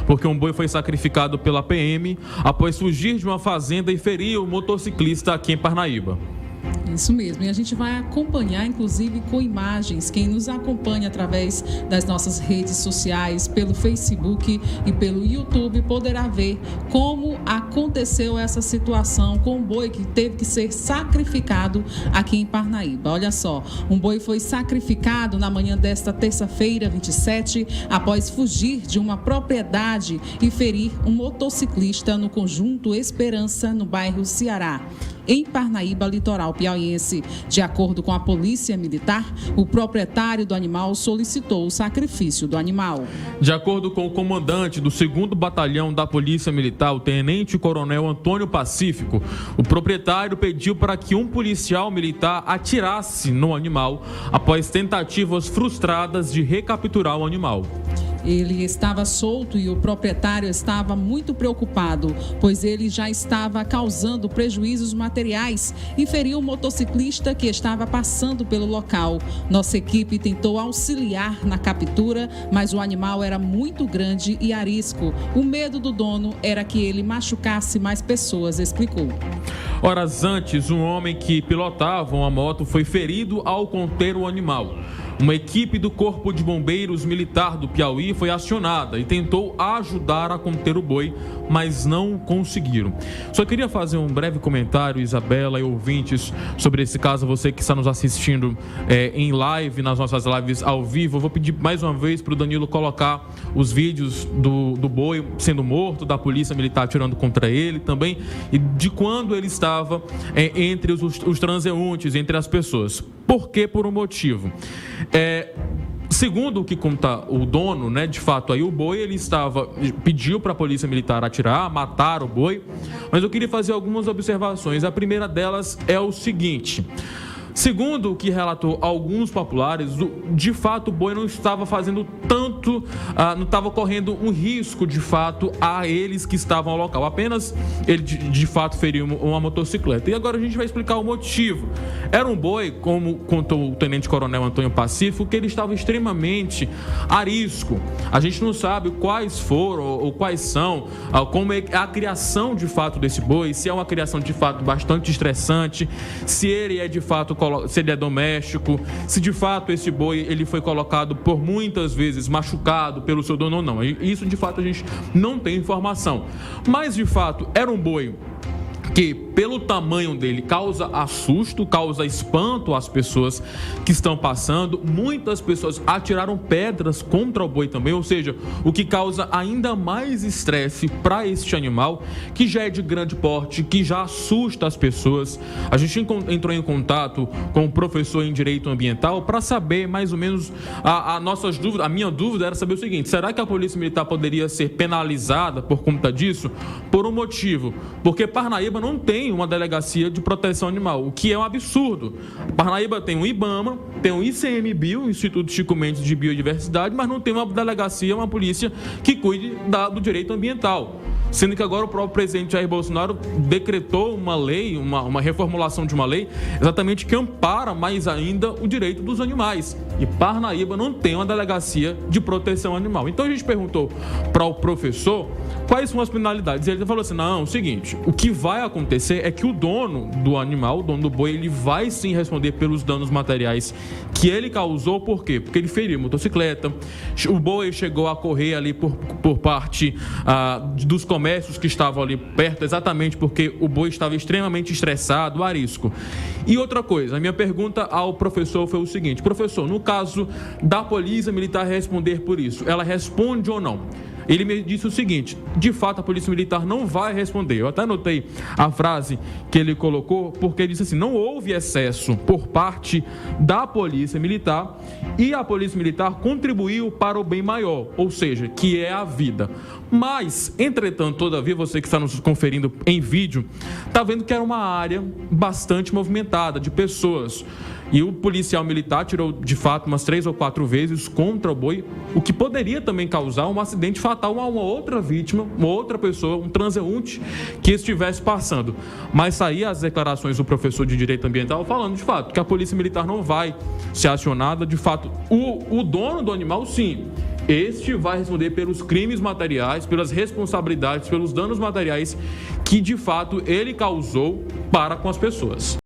porque um boi foi sacrificado pela PM após fugir de uma fazenda e ferir o motociclista aqui em Parnaíba. Isso mesmo, e a gente vai acompanhar, inclusive, com imagens. Quem nos acompanha através das nossas redes sociais, pelo Facebook e pelo YouTube, poderá ver como aconteceu essa situação com um boi que teve que ser sacrificado aqui em Parnaíba. Olha só, um boi foi sacrificado na manhã desta terça-feira, 27, após fugir de uma propriedade e ferir um motociclista no conjunto Esperança, no bairro Ceará, em Parnaíba, litoral piauiense. De acordo com a Polícia Militar, o proprietário do animal solicitou o sacrifício do animal. De acordo com o comandante do 2º Batalhão da Polícia Militar, o tenente-coronel Antônio Pacífico, o proprietário pediu para que um policial militar atirasse no animal após tentativas frustradas de recapturar o animal. Ele estava solto e o proprietário estava muito preocupado, pois ele já estava causando prejuízos materiais e feriu o motociclista que estava passando pelo local. Nossa equipe tentou auxiliar na captura, mas o animal era muito grande e arisco. O medo do dono era que ele machucasse mais pessoas, explicou. Horas antes, um homem que pilotava uma moto foi ferido ao conter o animal. Uma equipe do Corpo de Bombeiros Militar do Piauí foi acionada e tentou ajudar a conter o boi, mas não conseguiram. Só queria fazer um breve comentário, Isabela e ouvintes, sobre esse caso. Você que está nos assistindo em live, nas nossas lives ao vivo, eu vou pedir mais uma vez para o Danilo colocar os vídeos do boi sendo morto, da polícia militar atirando contra ele também, e de quando ele estava entre os transeuntes, entre as pessoas. Por quê? Por um motivo. Segundo o que conta o dono, né, de fato, aí o boi, ele pediu para a polícia militar atirar, matar o boi, mas eu queria fazer algumas observações. A primeira delas é o seguinte: segundo o que relatou alguns populares, de fato o boi não estava fazendo tanto, não estava correndo um risco de fato a eles que estavam ao local. Apenas ele de fato feriu uma motocicleta. E agora a gente vai explicar o motivo. Era um boi, como contou o tenente-coronel Antônio Pacífico, que ele estava extremamente arisco. A gente não sabe quais foram ou quais são, como é a criação de fato desse boi, se é uma criação de fato bastante estressante, se ele é de fato, se ele é doméstico, se de fato esse boi ele foi colocado por muitas vezes machucado pelo seu dono ou não. Isso de fato a gente não tem informação. Mas de fato era um boi que, pelo tamanho dele, causa assusto, causa espanto às pessoas que estão passando. Muitas pessoas atiraram pedras contra o boi também, ou seja, o que causa ainda mais estresse para este animal, que já é de grande porte, que já assusta as pessoas. A gente entrou em contato com o professor em Direito Ambiental para saber mais ou menos nossas dúvidas. A minha dúvida era saber o seguinte: será que a Polícia Militar poderia ser penalizada por conta disso? Por um motivo, porque Parnaíba não tem uma delegacia de proteção animal, o que é um absurdo. Parnaíba tem um IBAMA, tem um ICMBio, o Instituto Chico Mendes de Biodiversidade, mas não tem uma delegacia, uma polícia que cuide do direito ambiental. Sendo que agora o próprio presidente Jair Bolsonaro decretou uma lei, uma reformulação de uma lei, exatamente que ampara mais ainda o direito dos animais. E Parnaíba não tem uma delegacia de proteção animal. Então a gente perguntou para o professor quais são as penalidades. E ele falou assim: não, é o seguinte, o que vai acontecer é que o dono do animal, o dono do boi, ele vai sim responder pelos danos materiais que ele causou. Por quê? Porque ele feriu a motocicleta, o boi chegou a correr ali por parte dos comércios que estavam ali perto, exatamente porque o boi estava extremamente estressado, arisco. E outra coisa, a minha pergunta ao professor foi o seguinte: professor, no caso da Polícia Militar responder por isso, ela responde ou não? Ele me disse o seguinte: de fato a Polícia Militar não vai responder. Eu até anotei a frase que ele colocou, porque ele disse assim: não houve excesso por parte da Polícia Militar e a Polícia Militar contribuiu para o bem maior, ou seja, que é a vida. Mas, entretanto, todavia, você que está nos conferindo em vídeo, está vendo que era uma área bastante movimentada de pessoas. E o policial militar tirou, de fato, umas 3 ou 4 vezes contra o boi, o que poderia também causar um acidente fatal a uma outra vítima, uma outra pessoa, um transeunte que estivesse passando. Mas saíam as declarações do professor de Direito Ambiental falando, de fato, que a Polícia Militar não vai ser acionada. De fato, o dono do animal, sim, este vai responder pelos crimes materiais, pelas responsabilidades, pelos danos materiais que de fato ele causou para com as pessoas.